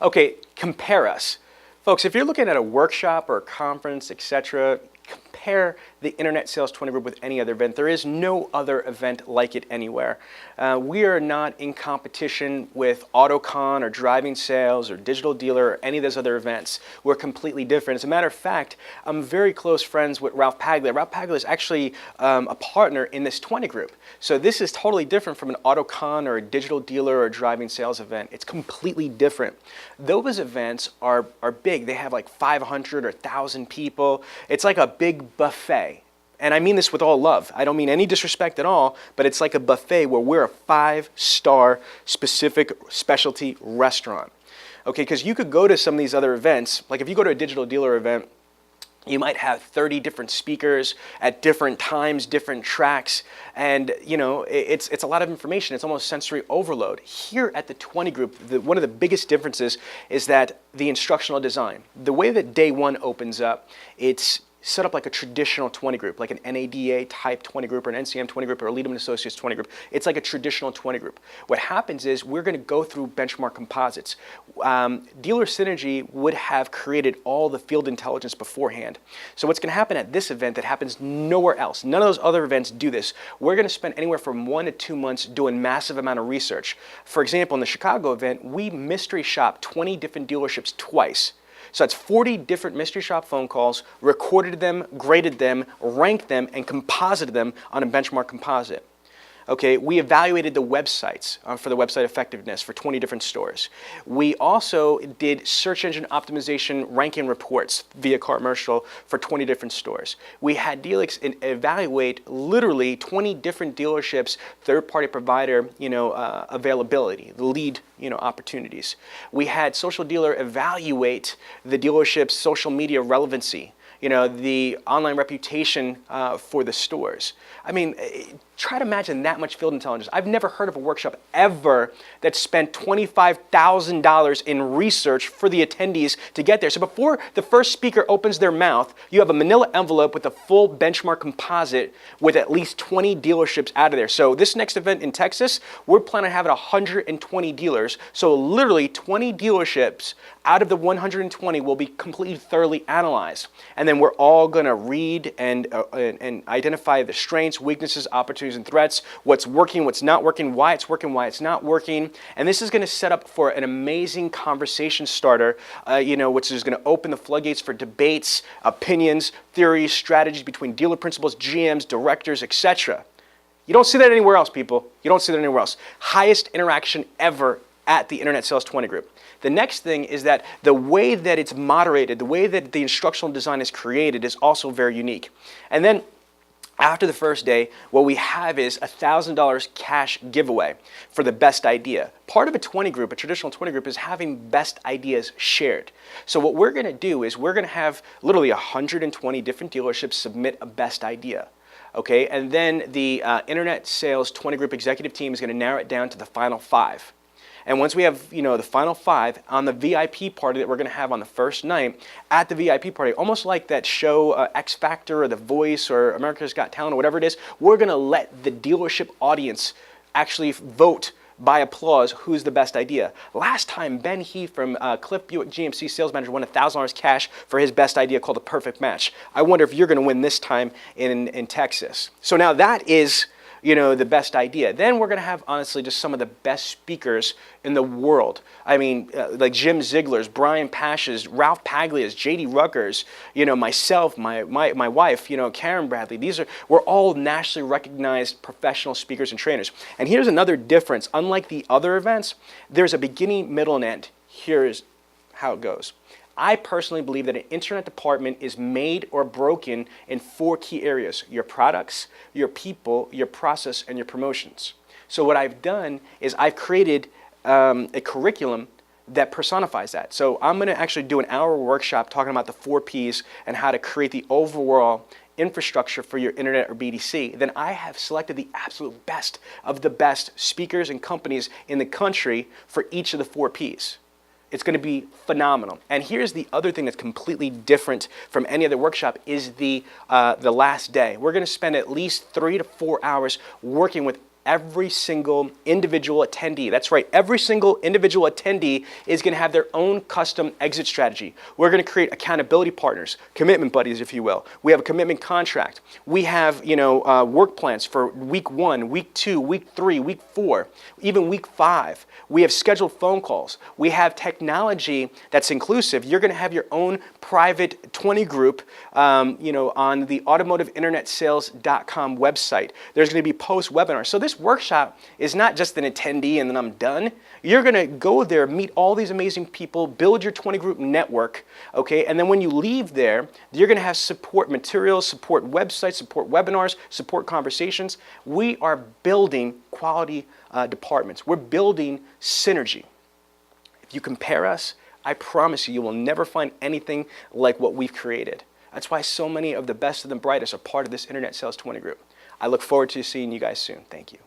Okay, compare us. Folks, if you're looking at a workshop or a conference, etc., compare the Internet Sales 20 Group with any other event. There is no other event like it anywhere. We are not in competition with AutoCon or Driving Sales or Digital Dealer or any of those other events. We're completely different. As a matter of fact, I'm very close friends with Ralph Paglia. Ralph Paglia is actually a partner in this 20 Group. So this is totally different from an AutoCon or a Digital Dealer or a Driving Sales event. It's completely different. Those events are big. They have like 500 or 1,000 people. It's like a big buffet. And I mean this with all love. I don't mean any disrespect at all, but it's like a buffet where we're a 5-star specific specialty restaurant. Okay, because you could go to some of these other events, like if you go to a Digital Dealer event, you might have 30 different speakers at different times, different tracks, and you know it's a lot of information. It's almost sensory overload. Here at the 20 Group, one of the biggest differences is that the instructional design. The way that day one opens up, it's set up like a traditional 20 Group, like an NADA type 20 Group or an NCM 20 Group or a Lederman Associates 20 Group. It's like a traditional 20 Group. What happens is we're going to go through benchmark composites. Dealer Synergy would have created all the field intelligence beforehand. So what's going to happen at this event that happens nowhere else, none of those other events do this, we're going to spend anywhere from 1 to 2 months doing massive amount of research. For example, in the Chicago event, we mystery shopped 20 different dealerships twice. So that's 40 different mystery shop phone calls, recorded them, graded them, ranked them, and composited them on a benchmark composite. Okay, we evaluated the websites for the website effectiveness for 20 different stores. We also did search engine optimization ranking reports via Cartmercial for 20 different stores. We had Dealix evaluate literally 20 different dealerships, third-party provider, availability, the lead, opportunities. We had Social Dealer evaluate the dealership's social media relevancy, the online reputation for the stores. I mean, try to imagine that much field intelligence. I've never heard of a workshop ever that spent $25,000 in research for the attendees to get there. So before the first speaker opens their mouth, you have a manila envelope with a full benchmark composite with at least 20 dealerships out of there. So this next event in Texas, we're planning on having 120 dealers. So literally 20 dealerships out of the 120 will be completely thoroughly analyzed. And then we're all going to read and identify the strengths, weaknesses, opportunities, and threats, what's working, what's not working, why it's not working. And this is going to set up for an amazing conversation starter, which is going to open the floodgates for debates, opinions, theories, strategies between dealer principals, GMs, directors, etc. You don't see that anywhere else, people. You don't see that anywhere else. Highest interaction ever at the Internet Sales 20 Group. The next thing is that the way that it's moderated, the way that the instructional design is created is also very unique. And then after the first day, what we have is a $1,000 cash giveaway for the best idea. Part of a 20 group, a traditional 20 group, is having best ideas shared. So what we're going to do is we're going to have literally 120 different dealerships submit a best idea. Okay, and then the Internet Sales 20 Group executive team is going to narrow it down to the final 5. And once we have, the final 5 on the VIP party that we're going to have on the first night, at the VIP party, almost like that show X Factor or The Voice or America's Got Talent or whatever it is, we're going to let the dealership audience actually vote by applause who's the best idea. Last time, Ben He from Cliff Buick GMC sales manager won $1,000 cash for his best idea called the perfect match. I wonder if you're going to win this time in Texas. So now that is the best idea. Then we're going to have, honestly, just some of the best speakers in the world. I mean, like Jim Ziegler's, Brian Pash's, Ralph Paglia's, J.D. Rucker's, myself, my wife, Karen Bradley. We're all nationally recognized professional speakers and trainers. And here's another difference. Unlike the other events, there's a beginning, middle, and end. Here's how it goes. I personally believe that an internet department is made or broken in 4 key areas: your products, your people, your process, and your promotions. So what I've done is I've created a curriculum that personifies that. So I'm going to actually do an hour workshop talking about the 4 Ps and how to create the overall infrastructure for your internet or BDC. Then I have selected the absolute best of the best speakers and companies in the country for each of the 4 Ps. It's going to be phenomenal. And here's the other thing that's completely different from any other workshop is the last day. We're going to spend at least 3 to 4 hours working with every single individual attendee, that's right, every single individual attendee is going to have their own custom exit strategy. We're going to create accountability partners, commitment buddies, if you will. We have a commitment contract. We have, work plans for week 1, week 2, week 3, week 4, even week 5. We have scheduled phone calls. We have technology that's inclusive. You're going to have your own private 20 group, on the automotiveinternetsales.com website. There's going to be post-webinars. So this workshop is not just an attendee and then I'm done. You're going to go there, meet all these amazing people, build your 20 group network, okay? And then when you leave there, you're going to have support materials, support websites, support webinars, support conversations. We are building quality departments. We're building synergy. If you compare us, I promise you, you will never find anything like what we've created. That's why so many of the best and the brightest are part of this Internet Sales 20 group. I look forward to seeing you guys soon. Thank you.